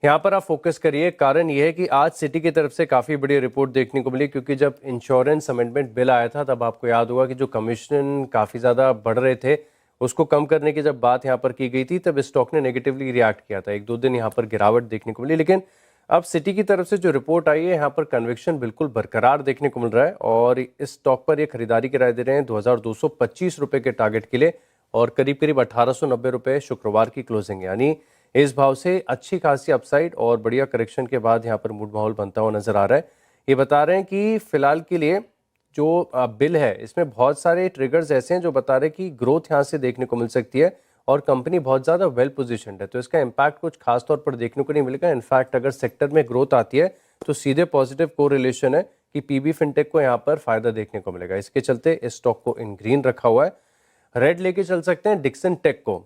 यहाँ पर आप फोकस करिए। कारण यह है कि आज सिटी की तरफ से काफ़ी बड़ी रिपोर्ट देखने को मिली, क्योंकि जब इंश्योरेंस अमेंडमेंट बिल आया था तब आपको याद होगा कि जो कमीशन काफ़ी ज़्यादा बढ़ रहे थे उसको कम करने की जब बात यहाँ पर की गई थी तब स्टॉक ने नेगेटिवली रिएक्ट किया था। एक दो दिन यहाँ पर गिरावट देखने को मिली, लेकिन अब सिटी की तरफ से जो रिपोर्ट आई है यहाँ पर कन्विक्शन बिल्कुल बरकरार देखने को मिल रहा है और इस स्टॉक पर ये खरीदारी की राय दे रहे हैं 2225 रुपये के टारगेट के लिए और करीब करीब 1890 रुपये शुक्रवार की क्लोजिंग, यानी इस भाव से अच्छी खासी अपसाइड और बढ़िया करेक्शन के बाद यहाँ पर मूड माहौल बनता हुआ नजर आ रहा है। ये बता रहे हैं कि फिलहाल के लिए जो बिल है इसमें बहुत सारे ट्रिगर्स ऐसे हैं जो बता रहे हैं कि ग्रोथ यहाँ से देखने को मिल सकती है और कंपनी बहुत ज़्यादा वेल पोजीशनड है, तो इसका इम्पैक्ट कुछ खास तौर पर देखने को नहीं मिलेगा। इनफैक्ट अगर सेक्टर में ग्रोथ आती है तो सीधे पॉजिटिव कोरिलेशन है कि पीबी फिनटेक को यहाँ पर फायदा देखने को मिलेगा। इसके चलते इस स्टॉक को इन ग्रीन रखा हुआ है। रेड लेके चल सकते हैं डिक्सन टेक को,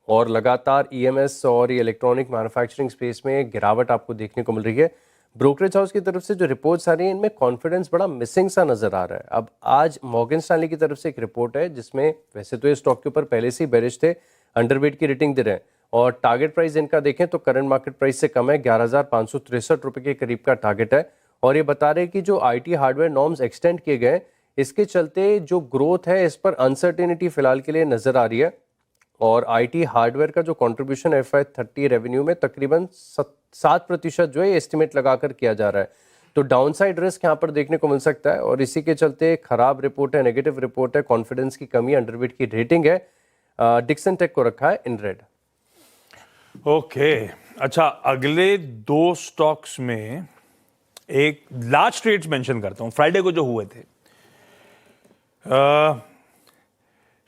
और लगातार ईएमएस और ये इलेक्ट्रॉनिक मैन्युफैक्चरिंग स्पेस में गिरावट आपको देखने को मिल रही है। ब्रोकरेज हाउस की तरफ से जो रिपोर्ट्स आ रही हैं इनमें कॉन्फिडेंस बड़ा मिसिंग सा नजर आ रहा है। अब आज मॉर्गन स्टैनली की तरफ से एक रिपोर्ट है जिसमें वैसे तो ये स्टॉक के ऊपर पहले से ही बेरिश थे, अंडरवेट की रेटिंग दे रहे हैं और टारगेट प्राइस इनका देखें तो करंट मार्केट प्राइस से कम है, 11,563 रुपये के करीब का टारगेट है। और ये बता रहे हैं कि जो आईटी हार्डवेयर नॉर्म्स एक्सटेंड किए गए इसके चलते जो ग्रोथ है इस पर अनसर्टेनिटी फिलहाल के लिए नजर आ रही है और आईटी हार्डवेयर का जो कंट्रीब्यूशन FY30 रेवेन्यू में तकरीबन 7% जो है एस्टिमेट लगाकर किया जा रहा है, तो डाउनसाइड रिस्क यहाँ पर देखने को मिल सकता है और इसी के चलते खराब रिपोर्ट है, नेगेटिव रिपोर्ट है, कॉन्फिडेंस की कमी, अंडरवेट की रेटिंग है। डिक्सन टेक को रखा है इन रेड। ओके अच्छा, अगले दो स्टॉक्स में एक लार्ज ट्रेड्स मेंशन करता हूं फ्राइडे को जो हुए थे।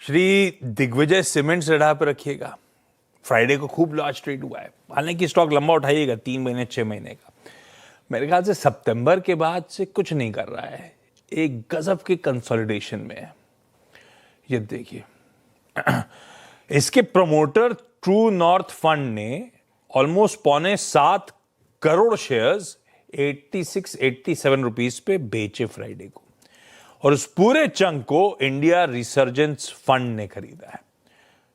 श्री दिग्विजय सीमेंट्स रेडा पे रखिएगा, फ्राइडे को खूब लार्ज ट्रेड हुआ है, हालांकि स्टॉक लंबा उठाइएगा 3 महीने 6 महीने का। मेरे ख्याल से सितंबर के बाद से कुछ नहीं कर रहा है, एक गजब के कंसोलिडेशन में है। ये देखिए इसके प्रमोटर ट्रू नॉर्थ फंड ने ऑलमोस्ट 6.25 करोड़ शेयर्स 86-87 रुपीज पे बेचे फ्राइडे को, और उस पूरे चंक को इंडिया रिसर्जेंस फंड ने खरीदा है,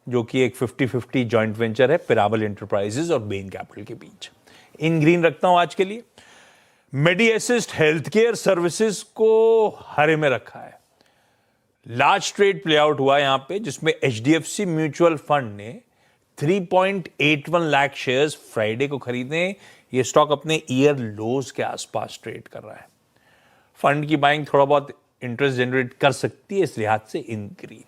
जो कि एक 50-50 जॉइंट वेंचर है पिरामल एंटरप्राइजेज और बेन कैपिटल के बीच। इन ग्रीन रखता हूं आज के लिए। मेडी असिस्ट हेल्थ केयर सर्विसेज को हरे में रखा है। लार्ज ट्रेड प्ले आउट हुआ यहां पे जिसमें HDFC म्यूचुअल फंड ने 3.81 लाख शेयर्स फ्राइडे को खरीदे। ये स्टॉक अपने ईयर लोज के आसपास ट्रेड कर रहा है। फंड की बाइंग थोड़ा बहुत इंटरेस्ट जनरेट कर सकती है, इस लिहाज से इन ग्रीन।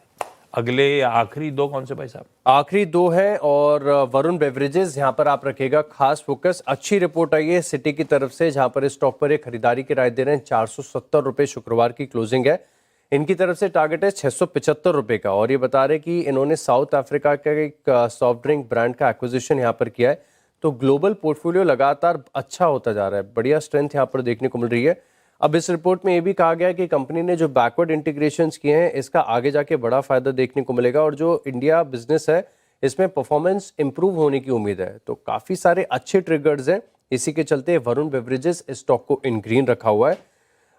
अगले आखिरी दो कौन से भाई साहब? आखिरी दो है और वरुण बेवरेजेस यहाँ पर आप रखेगा खास फोकस। अच्छी रिपोर्ट आई है सिटी की तरफ से जहां पर इस स्टॉक पर एक खरीदारी की राय दे रहे हैं। 470 रुपये शुक्रवार की क्लोजिंग है। इनकी तरफ से टारगेट है 675 रुपये का और ये बता रहे कि इन्होंने साउथ अफ्रीका का एक सॉफ्ट ड्रिंक ब्रांड का एक्विजिशन यहाँ पर किया है, तो ग्लोबल पोर्टफोलियो लगातार अच्छा होता जा रहा है, बढ़िया स्ट्रेंथ यहाँ पर देखने को मिल रही है। अब इस रिपोर्ट में ये भी कहा गया है कि कंपनी ने जो बैकवर्ड इंटीग्रेशंस किए हैं इसका आगे जाके बड़ा फायदा देखने को मिलेगा और जो इंडिया बिजनेस है इसमें परफॉर्मेंस इंप्रूव होने की उम्मीद है, तो काफ़ी सारे अच्छे ट्रिगर्स हैं। इसी के चलते वरुण बेवरेजेस इस स्टॉक को इन ग्रीन रखा हुआ है।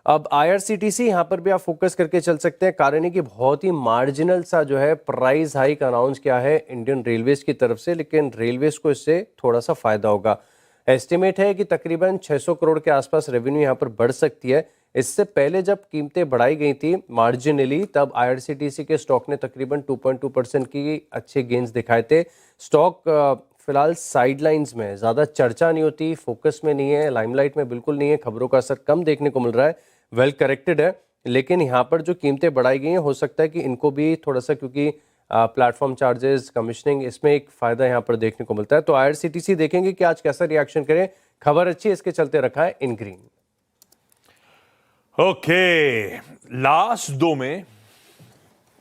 अब IRCTC यहाँ पर भी आप फोकस करके चल सकते हैं, कारण है कि बहुत ही मार्जिनल सा जो है प्राइस हाइक अनाउंस किया है इंडियन रेलवेज की तरफ से, लेकिन रेलवेज को इससे थोड़ा सा फायदा होगा। एस्टिमेट है कि तकरीबन 600 करोड़ के आसपास रेवेन्यू यहाँ पर बढ़ सकती है। इससे पहले जब कीमतें बढ़ाई गई थी मार्जिनली तब IRCTC के स्टॉक ने तकरीबन 2.2% की अच्छे गेंस दिखाए थे। स्टॉक फिलहाल साइडलाइंस में, ज़्यादा चर्चा नहीं होती, फोकस में नहीं है, लाइमलाइट में बिल्कुल नहीं है, खबरों का असर कम देखने को मिल रहा है, वेल करेक्टेड है। लेकिन यहाँ पर जो कीमतें बढ़ाई गई हैं हो सकता है कि इनको भी थोड़ा सा, क्योंकि प्लेटफॉर्म चार्जेस, कमीशनिंग, इसमें एक फायदा यहाँ पर देखने को मिलता है। तो IRCTC देखेंगे कि आज कैसा रिएक्शन करें। खबर अच्छी है, इसके चलते रखा है इन ग्रीन। ओके, लास्ट दो में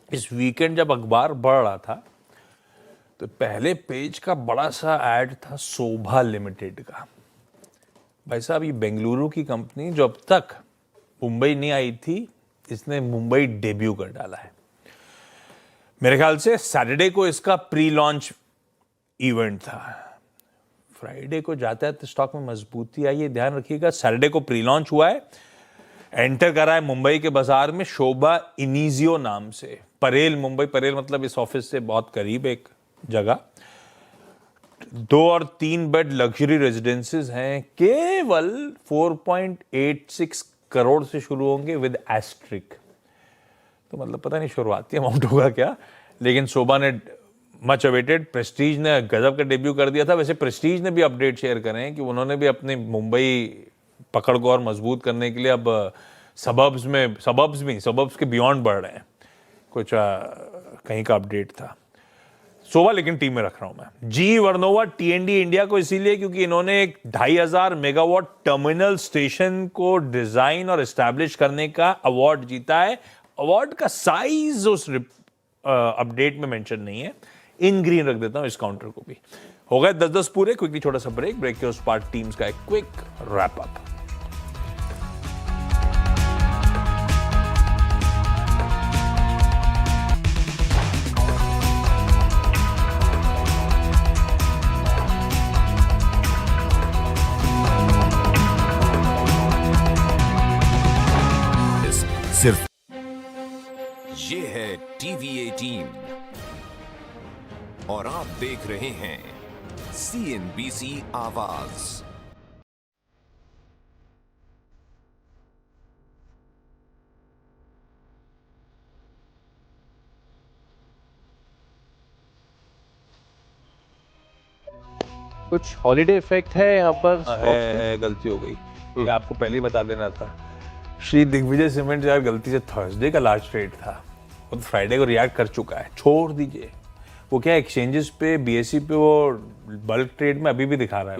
इस वीकेंड जब अखबार बढ़ रहा था तो पहले पेज का बड़ा सा ऐड था शोभा लिमिटेड का। भाई साहब, ये बेंगलुरु की कंपनी जो अब तक मुंबई नहीं आई थी, इसने मुंबई डेब्यू कर डाला है। मेरे ख्याल से सैटरडे को इसका प्री लॉन्च इवेंट था। फ्राइडे को जाता है तो स्टॉक में मजबूती आई है, ध्यान रखिएगा। सैटरडे को प्री लॉन्च हुआ है, एंटर करा है मुंबई के बाजार में शोभा इनिजियो नाम से। परेल, मुंबई परेल मतलब इस ऑफिस से बहुत करीब एक जगह। 2 और 3 बेड लग्जरी रेजिडेंसेस हैं, केवल 4.86 करोड़ से शुरू होंगे विद एस्ट्रिक। तो मतलब पता नहीं शुरुआती अमाउंट होगा क्या, लेकिन शोभा ने मच अवेटेड प्रेस्टीज ने गजब का डेब्यू कर दिया था। वैसे प्रेस्टीज ने भी अपडेट शेयर करे हैं कि उन्होंने भी अपनी मुंबई पकड़ को और मजबूत करने के लिए अब सबब्स के बियॉन्ड बढ़ रहे हैं। कुछ कहीं का अपडेट था। शोभा लेकिन टीम में रख रहा हूं मैं। जी वर्नोवा टीएनडी इंडिया को इसीलिए क्योंकि इन्होंने एक 2500 मेगावाट टर्मिनल स्टेशन को डिजाइन और एस्टैब्लिश करने का अवार्ड जीता है। अवार्ड का साइज उस अपडेट में मेंशन नहीं है, इन ग्रीन रख देता हूं इस काउंटर को भी। हो गए 10-10 पूरे। क्विकली छोटा सा ब्रेक के उस पार्ट टीम्स का एक क्विक रैप अप। सिर्फ ये है टीवी 18 और आप देख रहे हैं CNBC आवाज। कुछ हॉलीडे इफेक्ट है यहाँ पर? गलती हो गई, ये आपको पहले ही बता देना था। श्री दिग्विजय सीमेंट यार गलती से थर्सडे का लास्ट ट्रेड था, वो तो फ्राइडे को रिएक्ट कर चुका है, छोड़ दीजिए। वो क्या एक्सचेंजेस पे बीएसई पे वो बल्क ट्रेड में अभी भी दिखा रहा है।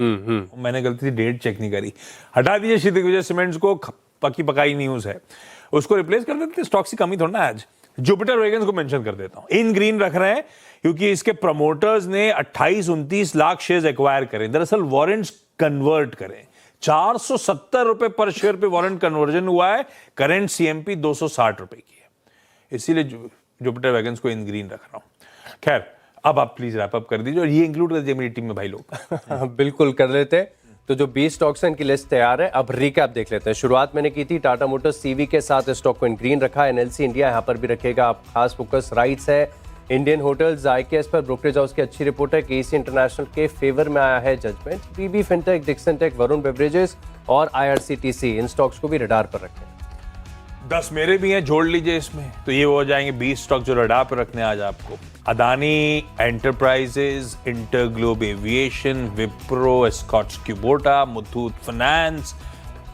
मैंने गलती से डेट चेक नहीं करी, हटा दीजिए श्री दिग्विजय सीमेंट्स को, पकी पकाई न्यूज है, उसको रिप्लेस कर देते। स्टॉक की कमी थोड़ा ना आज। जुपिटर वैगन्स को मेंशन कर देता हूं, इन ग्रीन रख रहे हैं क्योंकि इसके प्रमोटर्स ने 28-29 लाख शेयर्स एक्वायर करे, दरअसल वारंट्स कन्वर्ट करें। 470 रुपए पर शेयर पे वारंट कन्वर्जन हुआ है, करेंट सीएमपी 260 रुपए की है, इसीलिए जुपिटर वैगन्स को इन ग्रीन रख रहा हूं। खैर अब आप प्लीज रैप अप कर दीजिए और ये इंक्लूड कर दीजिए मेरी टीम में भाई लोग। बिल्कुल कर लेते हैं। तो जो 20 स्टॉक्स हैं इनकी लिस्ट तैयार है, अब रिकैप देख लेते हैं। शुरुआत मैंने की थी टाटा मोटर्स सीवी के साथ, स्टॉक को इन ग्रीन रखा। एनएलसी इंडिया यहाँ पर भी रखेगा, आप खास फोकस राइट्स है। इंडियन होटल्स आईकेएस पर ब्रोकरेज हाउस की अच्छी रिपोर्ट है, केसी इंटरनेशनल के फेवर में आया है judgement. BB Fintech, Dixon Tech, Varun beverages और आईआरसीटीसी, इन स्टॉक्स को भी रडार पर रखें। 10 मेरे भी हैं, जोड़ लीजिए इसमें, तो ये हो जाएंगे 20 स्टॉक जो रडार पर रखने आज आपको। Adani enterprises, InterGlobe aviation, Wipro, Scotts Kubota, Muthoot finance,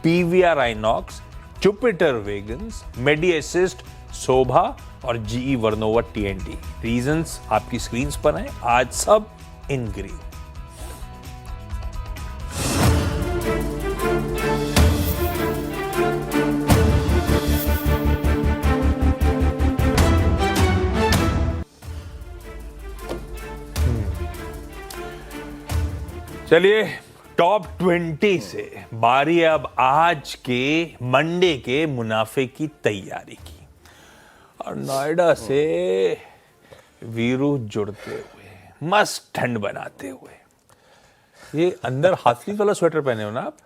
PVR INOX, Jupiter wagons, Medi Assist, Sobha और जीई वर्नोवा टीएनडी। रीजंस आपकी स्क्रीन्स पर हैं, आज सब इन ग्रीन। चलिए टॉप 20 से बारी है अब आज के मंडे के मुनाफे की तैयारी की, और नोएडा से वीरू जुड़ते हुए, मस्त ठंड बनाते हुए। ये अंदर हाथी वाला स्वेटर पहने हो ना आप?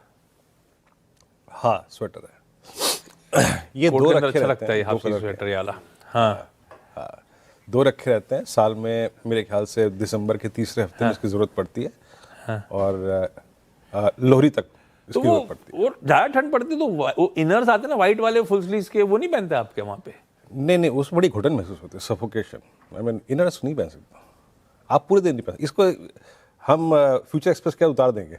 हाँ स्वेटर है। ये कोट दो के अंदर रखे अच्छा रहते लगता है हैं, हाथी दो कलर स्वेटर ये वाला। हाँ दो रखे रहते हैं साल में, मेरे ख्याल से दिसंबर के तीसरे हफ्ते में इसकी जरूरत पड़ती है और लोहरी तक तो इसकी जरूरत पड़ती है। वो ज्यादा ठंड पड़ती है तो वो इनर्स आते हैं ना व्हाइट वाले फुल स्लीव्स के, वो नहीं पहनते आपके वहां पे? नहीं उस बड़ी घुटन महसूस होती है, सफोकेशन। आई मीन इनर्स नहीं पहन सकता आप, पूरे दिन नहीं पहन। इसको हम फ्यूचर एक्सप्रेस क्या उतार देंगे।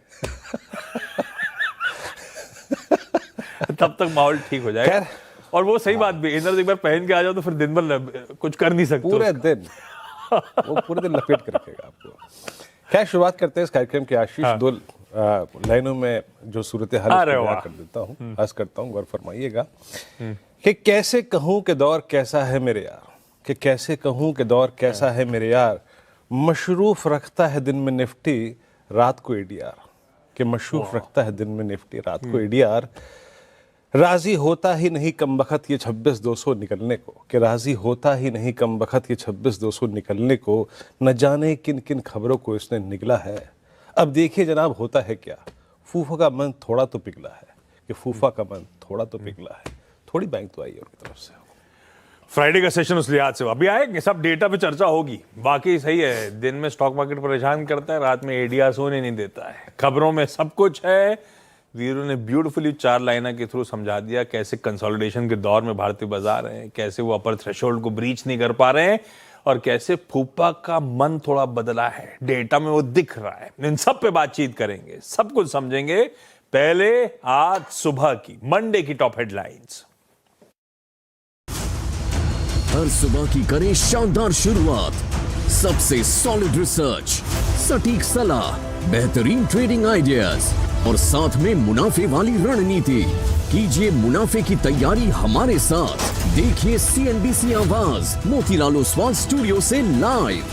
तब तक माहौल ठीक हो जाएगा। खैर, और वो सही बात भी, इनर एक बार पहन के आ जाओ तो फिर दिन भर कुछ कर नहीं सकते पूरे दिन वो पूरे दिन लपेट के रखेगा आपको। खैर शुरुआत करते हैं इस कार्यक्रम के। आशीष, दो लाइनों में जो सूरत हाल कर देता हूँ, अर्ज करता हूँ, गौर फरमाइएगा कि कैसे कहूँ कि दौर कैसा है मेरे यार, कि कैसे कहूँ कि दौर कैसा है मेरे यार, मशरूफ रखता है दिन में निफ्टी रात को एडीआर, कि मशरूफ रखता है दिन में निफ्टी रात को एडीआर। राजी होता ही नहीं कम बखत ये 26,200 निकलने को, कि राजी होता ही नहीं कम बखत ये 26,200 निकलने को, न जाने किन किन खबरों को इसने निगला है। अब देखिए जनाब होता है क्या, फूफा का मन थोड़ा तो पिघला है, कि फूफा का मन थोड़ा तो पिघला है। थोड़ी बैंक तो आई है उनकी तरफ से। फ्राइडे का सेशन उस लिहाज से अभी आएंगे, सब डेटा पे चर्चा होगी। बाकी सही है, दिन में स्टॉक मार्केट परेशान करता है, रात में एडीआर सोने नहीं देता है। खबरों में सब कुछ है। वीरू ने ब्यूटीफुली 4 लाइनर के थ्रू समझा दिया कैसे कंसोलिडेशन के दौर में भारतीय बाजार हैं, कैसे वो अपर थ्रेशोल्ड को ब्रीच नहीं कर पा रहे हैं और कैसे फूफा का मन थोड़ा बदला है, डेटा में वो दिख रहा है। इन सब पे बातचीत करेंगे, सब कुछ समझेंगे। पहले आज सुबह की मंडे की टॉप हेडलाइंस। हर सुबह की करें शानदार शुरुआत सबसे सॉलिड रिसर्च, सटीक सलाह, बेहतरीन ट्रेडिंग आइडियाज और साथ में मुनाफे वाली रणनीति। कीजिए मुनाफे की तैयारी हमारे साथ। देखिए सीएनबीसी आवाज मोतीलाल ओसवाल स्टूडियो से लाइव।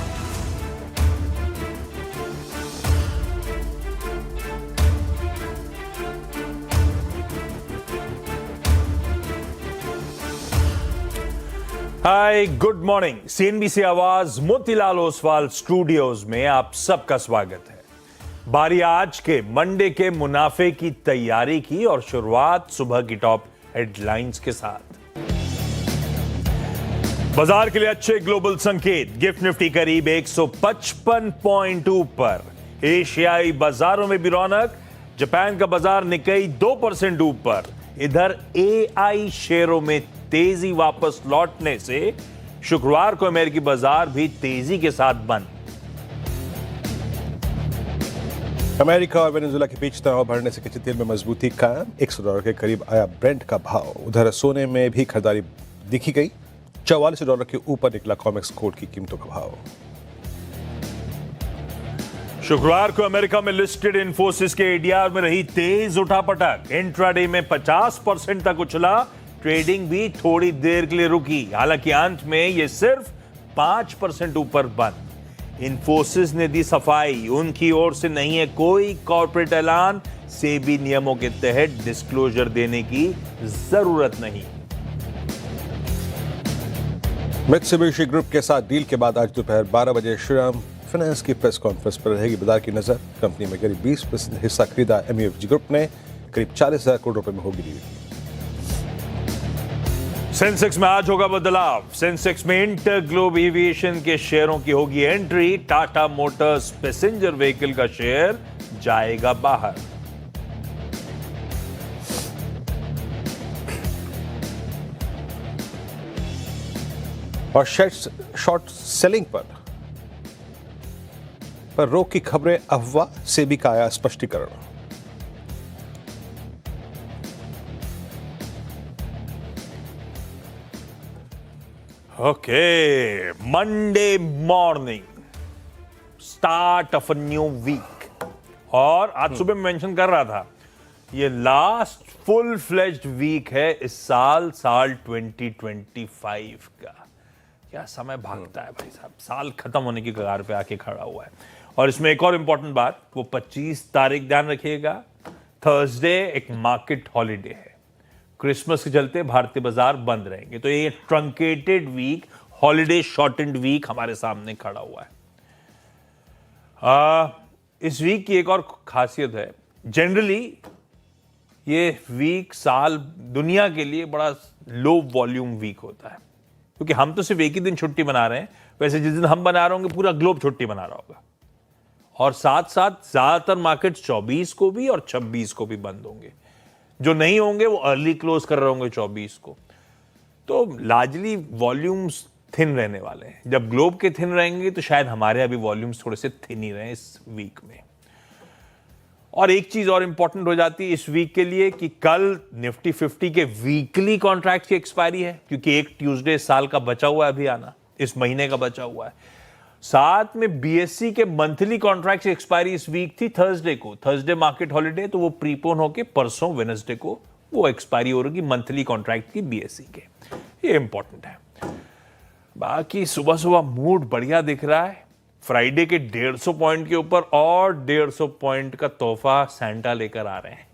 हाय, गुड मॉर्निंग। सीएनबीसी आवाज मोतीलाल ओसवाल स्टूडियोज में आप सबका स्वागत है। बारी आज के मंडे के मुनाफे की तैयारी की और शुरुआत सुबह की टॉप हेडलाइंस के साथ। बाजार के लिए अच्छे ग्लोबल संकेत। गिफ्ट निफ्टी करीब 155 पॉइंट ऊपर। एशियाई बाजारों में भी रौनक। जापान का बाजार निकाई 2% ऊपर। इधर एआई शेयरों में तेजी वापस लौटने से शुक्रवार को अमेरिकी बाजार भी तेजी के साथ बंद। अमेरिका और वेनेजुएला के बीच तनाव बढ़ने से कच्चे तेल में मजबूती कायम। $100 के करीब आया ब्रेंट का भाव। उधर सोने में भी खरीदारी दिखी गई। $44 के ऊपर निकला कॉमेक्स गोल्ड की कीमतों का भाव। शुक्रवार को अमेरिका में लिस्टेड इन्फोसिस के एडीआर में रही तेज उठापटक। इंट्राडे में 50% तक उछला। ट्रेडिंग भी थोड़ी देर के लिए रुकी, हालांकि अंत में यह सिर्फ 5% ऊपर बंद। इन्फोसिस ने दी सफाई, उनकी ओर से नहीं है कोई कॉर्पोरेट ऐलान। सेबी नियमों के तहत डिस्क्लोजर देने की जरूरत नहीं। मित्सुबिशी ग्रुप के साथ डील के बाद आज दोपहर 12 बजे श्रीराम फाइनेंस की प्रेस कॉन्फ्रेंस पर रहेगी बाजार की नजर। कंपनी में करीब 20% हिस्सा खरीदा एमयूएफजी ग्रुप ने। करीब 40,000 करोड़ रुपए में होगी डील। सेंसेक्स में आज होगा बदलाव। सेंसेक्स में इंटर ग्लोब एविएशन के शेयरों की होगी entry. Tata Motors passenger vehicle का शेयर जाएगा बाहर। और शॉर्ट सेलिंग पर रोक की खबरें अफवाह। सेबी का आया स्पष्टीकरण। Okay, Monday morning, start of a new week. और आज सुबह मैं मेंशन कर रहा था, ये लास्ट फुल फ्लेज्ड वीक है इस साल 2025 का। क्या समय भागता है भाई साहब, साल खत्म होने की कगार पे आके खड़ा हुआ है। और इसमें एक और इंपॉर्टेंट बात, वो 25 तारीख ध्यान रखिएगा, थर्सडे एक मार्केट हॉलीडे है। क्रिसमस के चलते भारतीय बाजार बंद रहेंगे, तो ये truncated week, holiday shortened week हमारे सामने खड़ा हुआ है। इस वीक की एक और खासियत है, जनरली ये वीक साल दुनिया के लिए बड़ा लो वॉल्यूम वीक होता है, क्योंकि हम तो सिर्फ एक ही दिन छुट्टी मना रहे हैं। वैसे जिस दिन हम बना रहे होंगे पूरा ग्लोब छुट्टी मना रहा होगा। और साथ साथ ज्यादातर मार्केट 24 को भी और 26 को भी बंद होंगे। जो नहीं होंगे वो अर्ली क्लोज कर रहे होंगे 24 को। तो लार्जली वॉल्यूम्स थिन रहने वाले हैं। जब ग्लोब के थिन रहेंगे तो शायद हमारे यहाँ भी वॉल्यूम्स थोड़े से थिन ही रहे इस वीक में। और एक चीज और इंपॉर्टेंट हो जाती है इस वीक के लिए कि कल निफ्टी 50 के वीकली कॉन्ट्रैक्ट की एक्सपायरी है, क्योंकि एक ट्यूसडे साल का बचा हुआ है अभी आना, इस महीने का बचा हुआ है। साथ में बीएससी के मंथली कॉन्ट्रैक्ट की एक्सपायरी इस वीक थी थर्सडे को। थर्सडे मार्केट हॉलीडे, तो वो प्रीपोन होके परसों वेडनेसडे को वो एक्सपायरी हो रही मंथली कॉन्ट्रैक्ट की बीएससी के। ये इंपॉर्टेंट है। बाकी सुबह सुबह मूड बढ़िया दिख रहा है। फ्राइडे के 150 पॉइंट के ऊपर और 150 पॉइंट का तोहफा सैंटा लेकर आ रहे हैं।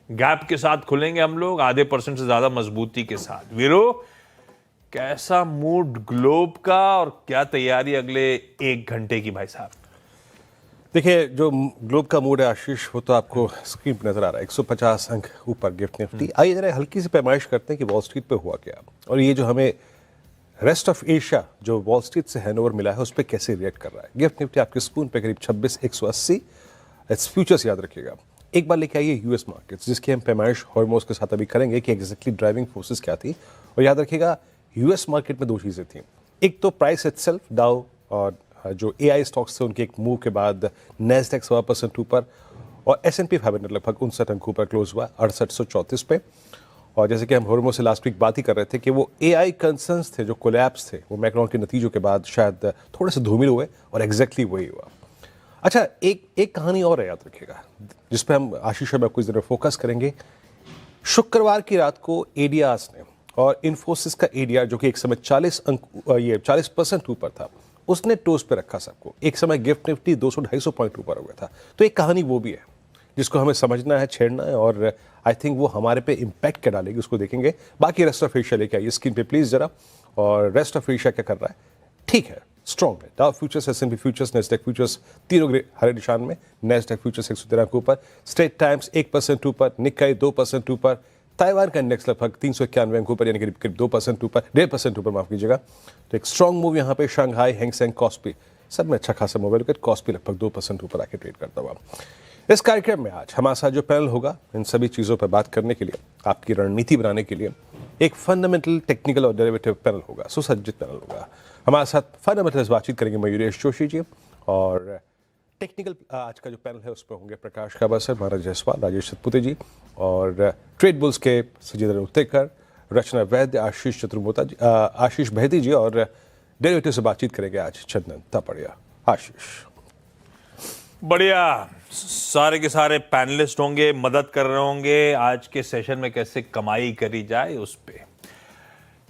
गैप के साथ खुलेंगे हम लोग, आधे % से ज्यादा मजबूती के साथ। वीरो, कैसा मूड ग्लोब का और क्या तैयारी अगले 1 घंटे की भाई साहब? देखिए, जो ग्लोब का मूड है आशीष, वो तो आपको स्क्रीन पर नजर आ रहा है। 150 अंक ऊपर गिफ्ट निफ्टी। आइए जरा हल्की सी पैमाइश करते हैं कि वॉल स्ट्रीट पे हुआ क्या। और ये जो हमें रेस्ट ऑफ एशिया जो वॉल स्ट्रीट से हैंडओवर मिला है उस पर कैसे रिएक्ट कर रहा है। गिफ्ट निफ्टी आपके स्पून पे करीब 26,180, इट्स फ्यूचर्स याद रखिएगा। एक बार लेके आइए यूएस मार्केट्स, जिसकी हम पैमाइश हॉर्मोज के साथ अभी करेंगे कि एग्जैक्टली ड्राइविंग फोर्सेस क्या थी। और याद रखिएगा यूएस मार्केट में दो चीज़ें थी, एक तो प्राइस इटसेल्फ, डाउ और जो एआई स्टॉक्स थे उनके एक मूव के बाद नैस्डैक 1% ऊपर और S&P 500 लगभग 59 अंक ऊपर क्लोज हुआ 6834 पे। और जैसे कि हम हॉर्मो से लास्ट वीक बात ही कर रहे थे कि वो एआई कंसर्न्स थे जो कोलैप्स थे वो मैक्रोन के नतीजों के बाद शायद थोड़े से धूमिल हुए और एग्जैक्टली वही हुआ। अच्छा, एक कहानी और है याद रखिएगा जिस पे हम आशीष और कुछ देर में फोकस करेंगे। शुक्रवार की रात को एडीआर्स ने और इन्फोसिस का एडीआर जो कि एक समय 40% ऊपर था उसने टोस्ट पे रखा सबको। एक समय गिफ्ट निफ्टी 200-250 पॉइंट ऊपर हो गया था। तो एक कहानी वो भी है जिसको हमें समझना है, छेड़ना है और आई थिंक वो हमारे पे इम्पैक्ट क्या डालेगी उसको देखेंगे। बाकी रेस्ट ऑफ एशिया लेके आइए स्क्रीन पे प्लीज जरा। और रेस्ट ऑफ एशिया क्या कर रहा है, ठीक है, स्ट्रॉन्ग है। Dow futures, S&P futures, Nasdaq futures तीनों हरे निशान में। नैस्डैक फ्यूचर्स 113 के ऊपर, स्ट्रेट टाइम्स 1% ऊपर, निक्काई 2% ऊपर, ताइवान का इंडेक्स लगभग 391 अंक ऊपर यानी करीब 2% ऊपर, 1.5% ऊपर माफ कीजिएगा। तो एक स्ट्रॉन्ग मूव यहाँ पे शंघाई, हैंगसेंग, कॉस्पी सब में अच्छा खासा मोबाइल विकेट, कॉस्पी लगभग 2% ऊपर आके ट्रेड करता हुआ। इस कार्यक्रम में आज हमारे साथ जो पैनल होगा इन सभी चीज़ों पर बात करने के लिए, आपकी रणनीति बनाने के लिए एक फंडामेंटल, टेक्निकल और डेरिवेटिव पैनल होगा, सुसज्जित पैनल होगा। हमारे साथ फंडामेंटल्स बातचीत करेंगे मयूरेश जोशी जी और टेक्निकल आज का जो पैनल है उस पर होंगे प्रकाश काबासर, महाराज जायसवाल, राजेश सतपुते जी और ट्रेड बुल्स के सजीदर उत्तेकर, रचना वैद्य, आशीष बहती जी और डेरिवेटिव से बातचीत करेंगे आज चंदन तापड़िया। आशीष बढ़िया, सारे के सारे पैनलिस्ट होंगे, मदद कर रहे होंगे आज के सेशन में कैसे कमाई करी जाए उस पे।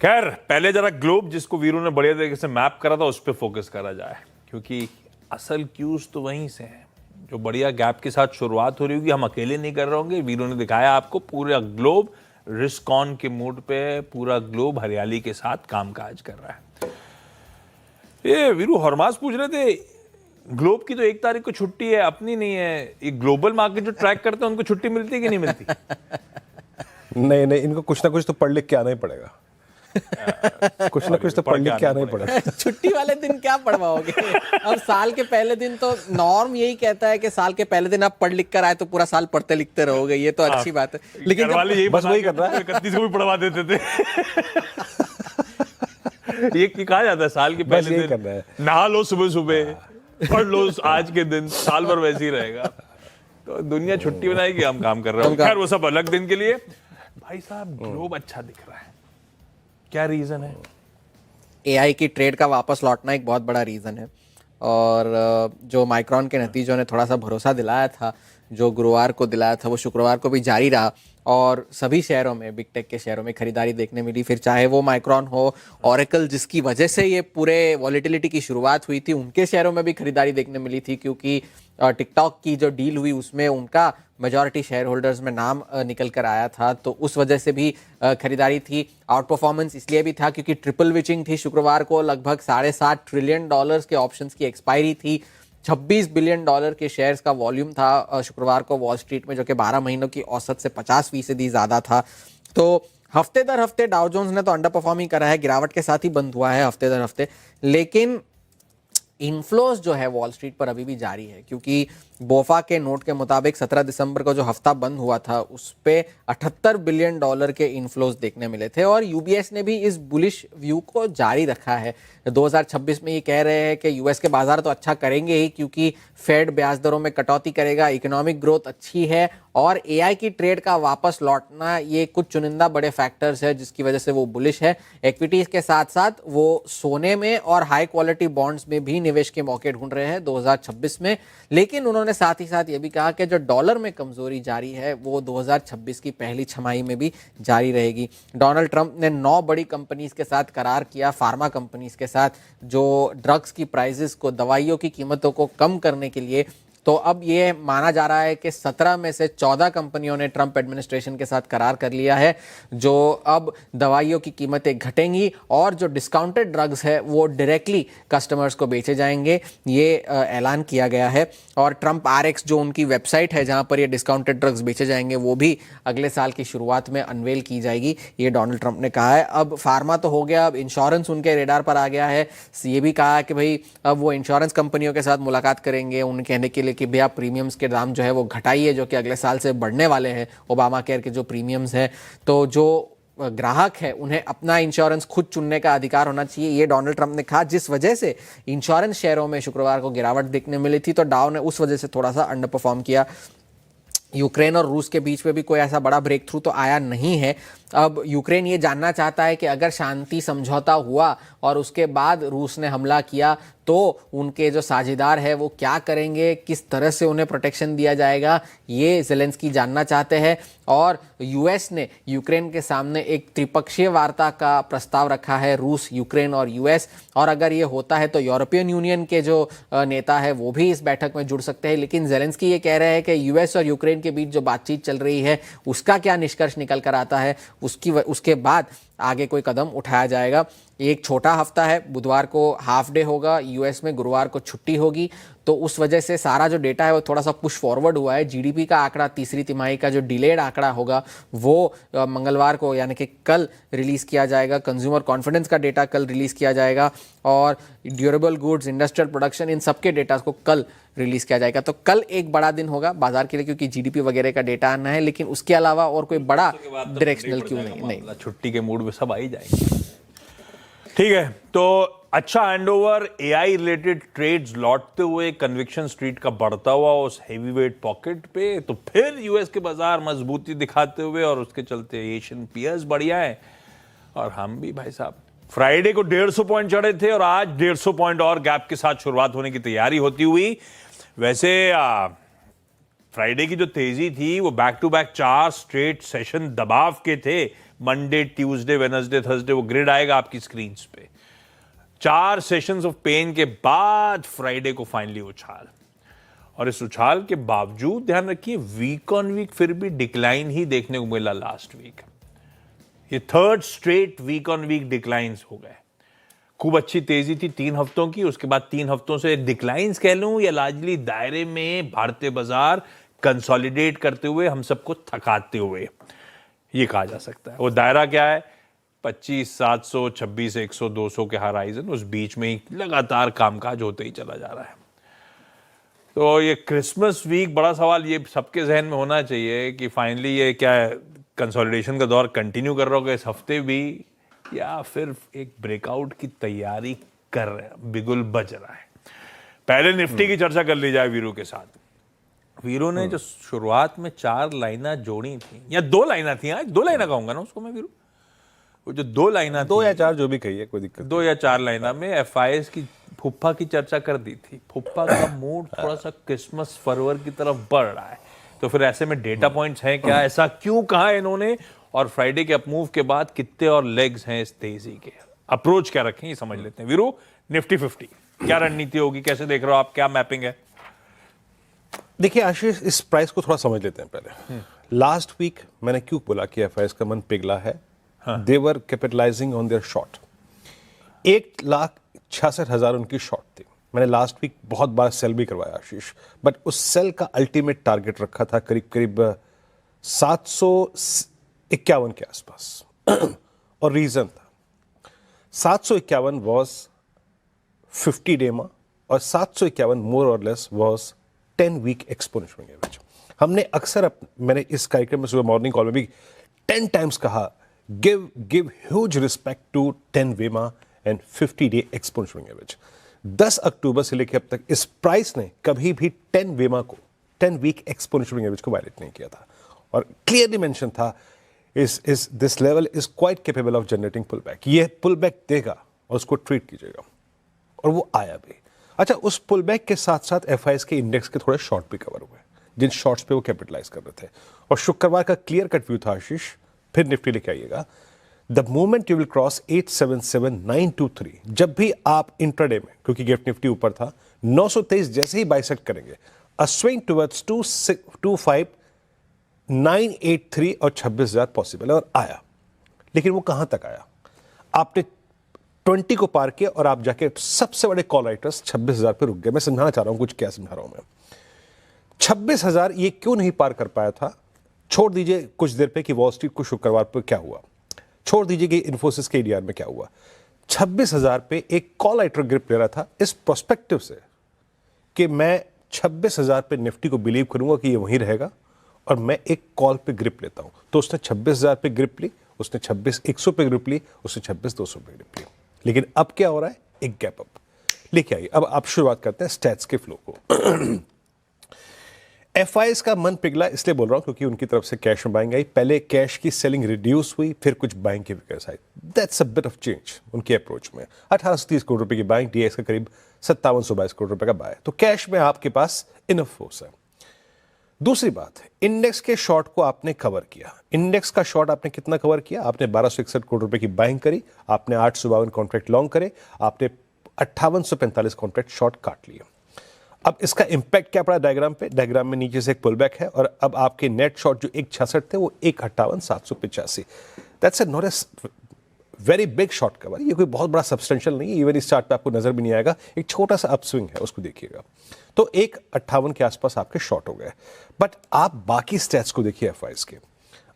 खैर पहले जरा ग्लोब जिसको वीरू ने बढ़िया तरीके से मैप करा था उस पर फोकस करा जाए, क्योंकि असल क्यूज तो वहीं से हैं। जो बढ़िया गैप के साथ शुरुआत हो रही होगी, हम अकेले नहीं कर रहे होंगे। वीरू ने दिखाया आपको पूरा ग्लोब रिस्क ऑन के मूड पे, पूरा ग्लोब हरियाली के साथ कामकाज कर रहा है। ये वीरू हरमास पूछ रहे थे, ग्लोब की तो 1 तारीख को छुट्टी है, अपनी नहीं है। ये ग्लोबल मार्केट जो ट्रैक करते हैं उनको छुट्टी मिलती है कि नहीं मिलती? नहीं, इनको कुछ ना कुछ तो पढ़ लिख के आना ही पड़ेगा। कुछ ना कुछ तो पढ़ लिख के आना ही पड़ेगा। छुट्टी वाले दिन क्या पढ़वाओगे? अब साल के पहले दिन तो नॉर्म यही कहता है कि साल के पहले दिन आप पढ़ लिख कर आए तो पूरा साल पढ़ते लिखते रहोगे, ये तो अच्छी बात है। लेकिन वाले यही बस वही कर रहा है, 31 को भी पढ़वा देते थे। ये कहा जाता है साल के पहले दिन नहा लो, सुबह सुबह पढ़ लो, आज के दिन साल भर वैसे ही रहेगा। तो दुनिया छुट्टी बनाएगी, हम काम कर रहे हैं। खैर वो सब अलग दिन के लिए। भाई साहब ग्लोब अच्छा दिख रहा है, क्या रीजन है? एआई की ट्रेड का वापस लौटना एक बहुत बड़ा रीज़न है। और जो माइक्रॉन के नतीजों ने थोड़ा सा भरोसा दिलाया था, जो गुरुवार को दिलाया था, वो शुक्रवार को भी जारी रहा और सभी शेयरों में, बिग टेक के शेयरों में खरीदारी देखने मिली। फिर चाहे वो माइक्रॉन हो, ओरेकल जिसकी वजह से ये पूरे वॉलेटिलिटी की शुरुआत हुई थी, उनके शेयरों में भी खरीदारी देखने मिली थी, क्योंकि टिकटॉक की जो डील हुई उसमें उनका मेजॉरिटी शेयर होल्डर्स में नाम निकल कर आया था, तो उस वजह से भी खरीदारी थी। आउट परफॉर्मेंस इसलिए भी था क्योंकि ट्रिपल विचिंग थी शुक्रवार को, लगभग $7.5 ट्रिलियन के ऑप्शंस की एक्सपायरी थी। $26 बिलियन के शेयर्स का वॉल्यूम था शुक्रवार को वॉल स्ट्रीट में, जो कि 12 महीनों की औसत से 50% ज़्यादा था। तो हफ्ते दर हफ्ते डाउ जोन्स ने तो अंडर परफॉर्म ही करा है, गिरावट के साथ ही बंद हुआ है हफ्ते दर हफ्ते। लेकिन इनफ्लोज जो है वॉल स्ट्रीट पर अभी भी जारी है, क्योंकि बोफा के नोट के मुताबिक 17 दिसंबर को जो हफ्ता बंद हुआ था उस पे $78 बिलियन के इनफ्लोज देखने मिले थे। और यूबीएस ने भी इस बुलिश व्यू को जारी रखा है। 2026 में ये कह रहे हैं कि यूएस के बाजार तो अच्छा करेंगे ही, क्योंकि फेड ब्याज दरों में कटौती करेगा, इकोनॉमिक ग्रोथ अच्छी है और एआई की ट्रेड का वापस लौटना, ये कुछ चुनिंदा बड़े फैक्टर्स है जिसकी वजह से वो बुलिश है। इक्विटीज के साथ साथ वो सोने में और हाई क्वालिटी बॉन्ड्स में भी निवेश के मौके ढूंढ रहे हैं 2026 में। लेकिन उन्होंने साथ ही साथ ये भी कहा कि जो डॉलर में कमजोरी जारी है वो 2026 की पहली छमाही में भी जारी रहेगी। डोनाल्ड ट्रंप ने 9 बड़ी कंपनीज के साथ करार किया, फार्मा कंपनीज के साथ, जो ड्रग्स की प्राइसेस को, दवाइयों की कीमतों को कम करने के लिए तो अब ये माना जा रहा है कि 17 में से 14 कंपनियों ने ट्रंप एडमिनिस्ट्रेशन के साथ करार कर लिया है, जो अब दवाइयों की कीमतें घटेंगी और जो डिस्काउंटेड ड्रग्स है वो डायरेक्टली कस्टमर्स को बेचे जाएंगे। ये ऐलान किया गया है। और ट्रंप RX जो उनकी वेबसाइट है जहां पर ये डिस्काउंटेड ड्रग्स बेचे जाएंगे वो भी अगले साल की शुरुआत में अनवेल की जाएगी, ये डोनाल्ड ट्रंप ने कहा है। अब फार्मा तो हो गया, अब इंश्योरेंस उनके रेडार पर आ गया है। ये भी कहा कि भाई अब वो इंश्योरेंस कंपनियों के साथ मुलाकात करेंगे उन कहने के लिए कि भैया प्रीमियम्स के दाम जो है वो घटाइए, जो कि अगले साल से बढ़ने वाले हैं, ओबामा केयर के जो प्रीमियम्स हैं। तो जो ग्राहक है उन्हें अपना इंश्योरेंस खुद चुनने का अधिकार होना चाहिए, ये डोनाल्ड ट्रंप ने कहा। जिस वजह से इंश्योरेंस शेयरों में शुक्रवार को गिरावट देखने मिली थी, तो डाउ ने उस वजह से थोड़ा सा अंडर परफॉर्म किया। यूक्रेन और रूस के बीच में भी कोई ऐसा बड़ा ब्रेक थ्रू तो आया नहीं है। अब यूक्रेन ये जानना चाहता है कि अगर शांति समझौता हुआ और उसके बाद रूस ने हमला किया तो उनके जो साझेदार है वो क्या करेंगे, किस तरह से उन्हें प्रोटेक्शन दिया जाएगा, ये ज़ेलेंस्की जानना चाहते हैं। और यूएस ने यूक्रेन के सामने एक त्रिपक्षीय वार्ता का प्रस्ताव रखा है, रूस, यूक्रेन और यूएस। और अगर ये होता है तो यूरोपियन यूनियन के जो नेता है वो भी इस बैठक में जुड़ सकते हैं। लेकिन ज़ेलेंस्की ये कह रहे हैं कि यूएस और यूक्रेन के बीच जो बातचीत चल रही है उसका क्या निष्कर्ष निकल कर आता है, उसके बाद आगे कोई कदम उठाया जाएगा। एक छोटा हफ्ता है, बुधवार को हाफ डे होगा यूएस में, गुरुवार को छुट्टी होगी, तो उस वजह से सारा जो डेटा है वो थोड़ा सा पुश फॉरवर्ड हुआ है। जीडीपी का आंकड़ा, तीसरी तिमाही का जो डिलेड आंकड़ा होगा वो मंगलवार को यानी कि कल रिलीज़ किया जाएगा। कंज्यूमर कॉन्फिडेंस का डेटा कल रिलीज़ किया जाएगा और ड्यूरेबल गुड्स, इंडस्ट्रियल प्रोडक्शन, इन सब के डेटा को कल रिलीज़ किया जाएगा। तो कल एक बड़ा दिन होगा बाजार के लिए, क्योंकि जीडीपी वगैरह का डेटा आना है। लेकिन उसके अलावा और कोई बड़ा डायरेक्शनल क्यों नहीं। छुट्टी के मूड में सब आ ही जाएंगे। ठीक है, तो अच्छा हैंडओवर, एआई रिलेटेड ट्रेड्स लौटते हुए, कन्विक्शन स्ट्रीट का बढ़ता हुआ उस हेवीवेट पॉकेट पे, तो फिर यूएस के बाजार मजबूती दिखाते हुए और उसके चलते एशियन पीयर्स बढ़िया है। और हम भी भाई साहब फ्राइडे को 150 पॉइंट चढ़े थे और आज 150 पॉइंट और गैप के साथ शुरुआत होने की तैयारी होती हुई। वैसे फ्राइडे की जो तेजी थी वो back to back 4 straight session दबाव के थे। मंडे, ट्यूसडे, वेडनेसडे, थर्सडे, वो ग्रिड आएगा आपकी स्क्रीन पे। 4 सेशंस ऑफ पेन के बाद फ्राइडे को फाइनली उछाल। और इस उछाल के बावजूद ध्यान रखिए वीक ऑन वीक फिर भी डिक्लाइन ही देखने को मिला लास्ट वीक। ये 3rd straight week on week declines हो गए। खूब अच्छी तेजी थी 3 हफ्तों की, उसके बाद 3 हफ्तों से डिक्लाइंस कह लूं या लार्जली दायरे में भारतीय बाजार कंसोलिडेट करते हुए हम सबको थकाते हुए, ये कहा जा सकता है। वो दायरा क्या है? 25, 700, 26, 100, 200 के हाराइजन, उस बीच में ही लगातार कामकाज होते ही चला जा रहा है। तो ये क्रिसमस वीक, बड़ा सवाल ये सबके जहन में होना चाहिए कि फाइनली ये क्या कंसोलिडेशन का दौर कंटिन्यू कर रहा होगा इस हफ्ते भी, या फिर एक ब्रेकआउट की तैयारी कर रहे हैं, बिगुल बज रहा है। पहले निफ्टी की चर्चा कर ली जाए वीरू के साथ। वीरू ने जो शुरुआत में 4 लाइना जोड़ी थी, या 2 लाइना थी, आज 2 लाइना कहूंगा ना उसको मैं वीरू, वो जो 2 लाइना 2 या 4 जो भी कहिए, कोई दिक्कत 2 या 4 लाइना में एफआईएस की फुप्पा की चर्चा कर दी थी। फुप्पा का मूड थोड़ा सा क्रिसमस फरवर की तरफ बढ़ रहा है, तो फिर ऐसे में डेटा पॉइंट्स हैं क्या, ऐसा क्यों कहा इन्होंने, और फ्राइडे के अपमूव के बाद कितने और लेग्स हैं इस तेजी के, अप्रोच क्या रखें ये समझ लेते हैं। वीरू, निफ्टी 50 क्या रणनीति होगी, कैसे देख रहे हो आप, क्या मैपिंग है? देखिए आशीष, इस प्राइस को थोड़ा समझ लेते हैं पहले। लास्ट वीक मैंने क्यों बोला कि एफआईएस का मन पिघला है? दे वर कैपिटलाइजिंग ऑन देयर शॉर्ट। 1,66,000 उनकी शॉर्ट थी। मैंने लास्ट वीक बहुत बार सेल भी करवाया आशीष, बट उस सेल का अल्टीमेट टारगेट रखा था करीब करीब 751 के आसपास। और रीजन था 751 वॉज 50 डेमा और 751 मोर और less was 10 week exponential average. हमने अक्सर मैंने इस कार्यक्रम में सुबह मॉर्निंग कॉल में भी 10 टाइम्स कहा, गिव ह्यूज रिस्पेक्ट टू 10 वेमा एंड 50 डे एक्सपोनेंशियल एवरेज। 10 अक्टूबर से लेकर अब तक इस प्राइस ने कभी भी 10 वेमा को, 10 वीक एक्सपोनेंशियल एवरेज को वायलेट नहीं किया था, और क्लियरली मेंशन था this level is quite capable of generating pull back. ये पुल बैक देगा और उसको ट्रीट कीजिएगा, और वो आया भी। अच्छा, उस पुल बैक के साथ साथ एफआईएस के इंडेक्स के थोड़े शॉर्ट भी कवर हुए, जिन शॉर्ट्स पे वो कैपिटलाइज कर रहे थे। और शुक्रवार का क्लियर कट व्यू था आशीष, फिर निफ्टी लेके आइएगा, the moment you will cross 877,923, जब भी आप इंट्राडे में, क्योंकि गिफ्ट निफ्टी ऊपर था, 923 जैसे ही बाइसेक्ट करेंगे अ स्विंग टुवर्ड्स 25983 और 26,000 पॉसिबल है, और आया। लेकिन वो कहां तक आया? आपने 20 को पार किया और आप जाके सबसे बड़े कॉल राइटर्स 26,000 पे रुक गए। मैं समझाना चाह रहा हूं कुछ, क्या समझा रहा हूं मैं। 26,000 ये क्यों नहीं पार कर पाया था? छोड़ दीजिए कुछ देर पे कि वॉल स्ट्रीट को शुक्रवार पे क्या हुआ, छोड़ दीजिए कि इन्फोसिस के एडीआर में क्या हुआ। 26,000 पे एक कॉल राइटर ग्रिप ले रहा था इस प्रोस्पेक्टिव से कि मैं 26,000 पे निफ्टी को बिलीव करूंगा कि ये वहीं रहेगा और मैं एक कॉल पे ग्रिप लेता हूं। तो उसने 26,000 पे ग्रिप ली, उसने 26,100 पे ग्रिप ली, उसने 26,200 पे ग्रिप ली। लेकिन अब क्या हो रहा है? एक गैप अप लेके आइए। अब आप शुरुआत करते हैं स्टैट्स के फ्लो को। एफआईएस का मन पिघला, इसलिए बोल रहा हूं क्योंकि उनकी तरफ से कैश में बाइंग आई। पहले कैश की सेलिंग रिड्यूस हुई, फिर कुछ बाइंग की wickets I. That's a bit of change उनके अप्रोच में। 1830 करोड़ रुपए की बाइंग, डीएक्स का करीब 5722 करोड़ रुपए का बाय। तो कैश में आपके पास इनफ फोर्स है। दूसरी बात, इंडेक्स के शॉर्ट को आपने कवर किया। इंडेक्स का शॉर्ट आपने कितना कवर किया? आपने 1261 करोड़ रुपए की बाइंग करी, आपने 852 कॉन्ट्रैक्ट लॉन्ग करे, आपने 5845 कॉन्ट्रैक्ट शॉर्ट काट लिए। अब इसका इंपैक्ट क्या पड़ा डायग्राम पे? डायग्राम में नीचे से एक पुल बैक है और अब आपके नेट शॉर्ट जो 166 थे वो 158,785। That's a not a very big short cover. ये कोई बहुत बड़ा सब्सटेंशियल नहीं है, इवन इस चार्ट पे आपको नजर भी नहीं आएगा। एक छोटा सा अपस्विंग है, उसको देखिएगा। तो 158 के आसपास आपके शॉर्ट हो गए। बट आप बाकी स्टैट्स को देखिए एफआईएस के।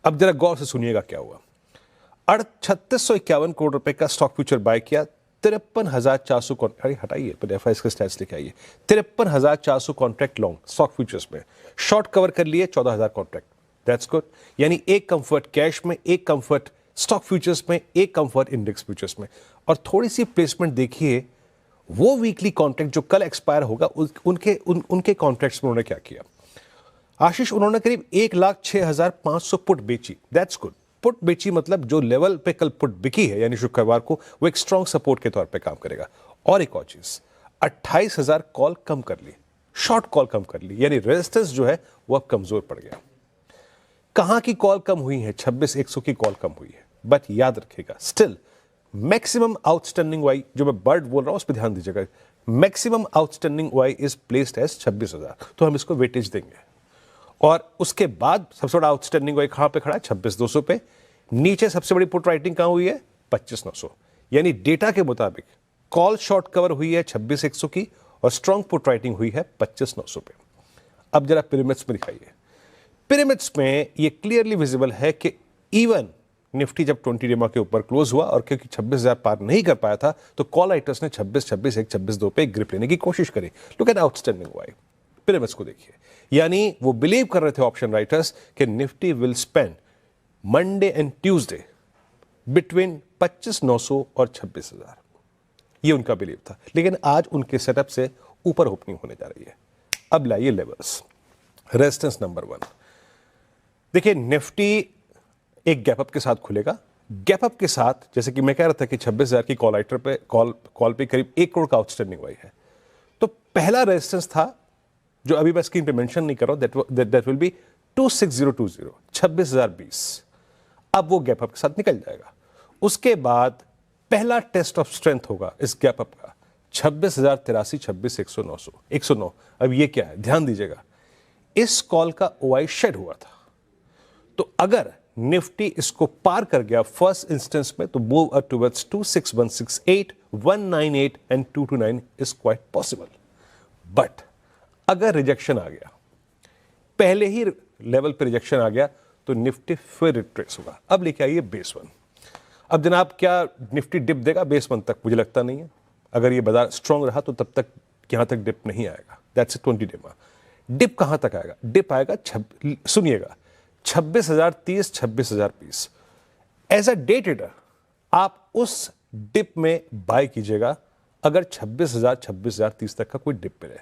अब जरा गौर से सुनिएगा क्या हुआ। 3651 करोड़ रुपए का स्टॉक फ्यूचर बाय किया, 53,400 कॉन्ट्रैक्ट, हटाइए पर एफआईएस के स्टैट्स लेके आइए। 53,400 कॉन्ट्रैक्ट लॉन्ग स्टॉक फ्यूचर्स में, शॉर्ट कवर कर लिए 14,000 कॉन्ट्रैक्ट। That's good. यानी एक कंफर्ट कैश में, एक कंफर्ट स्टॉक फ्यूचर्स में, एक कंफर्ट इंडेक्स फ्यूचर्स में। और थोड़ी सी प्लेसमेंट देखिए, वो वीकली कॉन्ट्रैक्ट जो कल एक्सपायर होगा उनके कॉन्ट्रैक्ट्स में उन्होंने क्या किया? आशीष, उन्होंने करीब 1,06,500 पुट बेची। That's good. पुट बेची मतलब जो लेवल पे कल पुट बिकी है यानी शुक्रवार को, वो एक स्ट्रॉन्ग सपोर्ट के तौर पे काम करेगा। और एक और चीज, 28,000 कॉल कम कर ली, शॉर्ट कॉल कम कर ली, यानी रेजिस्टेंस जो है वो अब कमजोर पड़ गया। कहां की कॉल कम हुई है? 26,100 की कॉल कम हुई है। बट याद रखिएगा, स्टिल मैक्सिमम आउटस्टैंडिंग वाई, जो मैं बर्ड बोल रहा हूं उस पर ध्यान दीजिएगा, maximum outstanding Y is placed as 26,000। तो हम इसको वेटेज देंगे। और उसके बाद सबसे बड़ा आउटस्टैंडिंग वाई कहां पे खड़ा है? 26,200 पे। नीचे सबसे बड़ी पुट राइटिंग कहां हुई है? 25,900। यानी डेटा के मुताबिक कॉल शॉर्ट कवर हुई है 26,100 की और स्ट्रॉन्ग पुट राइटिंग हुई है 25,900 पे। अब जरा पिरामिड्स में दिखाइए। पिरामिड्स में ये क्लियरली विजिबल है कि इवन निफ्टी जब 20 डेमा के ऊपर क्लोज हुआ और क्योंकि 26,000 पार नहीं कर पाया था तो कॉल राइटर्स ने 26,1, 26,2 पे ग्रिप लेने की कोशिश करी। Look at outstanding Y. Pyramids को देखिए, यानी वो बिलीव कर रहे थे ऑप्शन राइटर्स कि Nifty will spend Monday and Tuesday between 25,900 और 26,000। ये उनका बिलीव था। लेकिन आज उनके सेटअप से ऊपर ओपनिंग होने जा रही है। अब लाइए लेवल्स। रेजिस्टेंस नंबर 1 देखिए, निफ्टी एक गैप अप के साथ खुलेगा। गैप अप के साथ, जैसे कि मैं कह रहा था कि 26,000 की कॉल राइटर पे कॉल पे करीब 1 करोड़ का आउटस्टैंडिंग वाई है। तो पहला रेजिस्टेंस था जो अभी मैं स्क्रीन पे मेंशन नहीं कर रहा हूं, दैट विल बी 26020, 26,020। अब वो गैप अप के साथ निकल जाएगा। उसके बाद पहला टेस्ट ऑफ स्ट्रेंथ होगा इस गैप अप का 26,083, 26,109, 109। अब ये क्या है? ध्यान दीजिएगा, इस कॉल का ओआई शेड हुआ था। तो अगर निफ्टी इसको पार कर गया फर्स्ट इंस्टेंस में तो move towards 26168, 198 and 229 is quite possible. But अगर रिजेक्शन आ गया, पहले ही लेवल पे रिजेक्शन आ गया, तो निफ्टी फिर रिट्रेस होगा। अब लेके आइए बेस 1। अब जनाब, क्या निफ्टी डिप देगा बेस 1 तक? मुझे लगता नहीं है। अगर ये बाजार स्ट्रांग रहा तो तब तक यहां तक डिप नहीं आएगा। दैट्स 20 डेमा। डिप कहां तक आएगा? डिप आएगा, सुनिएगा, 26,030, 26,020। एज अ डे ट्रेडर आप उस डिप में बाय कीजिएगा अगर 26,000, 26,030 तक का कोई डिप मिले।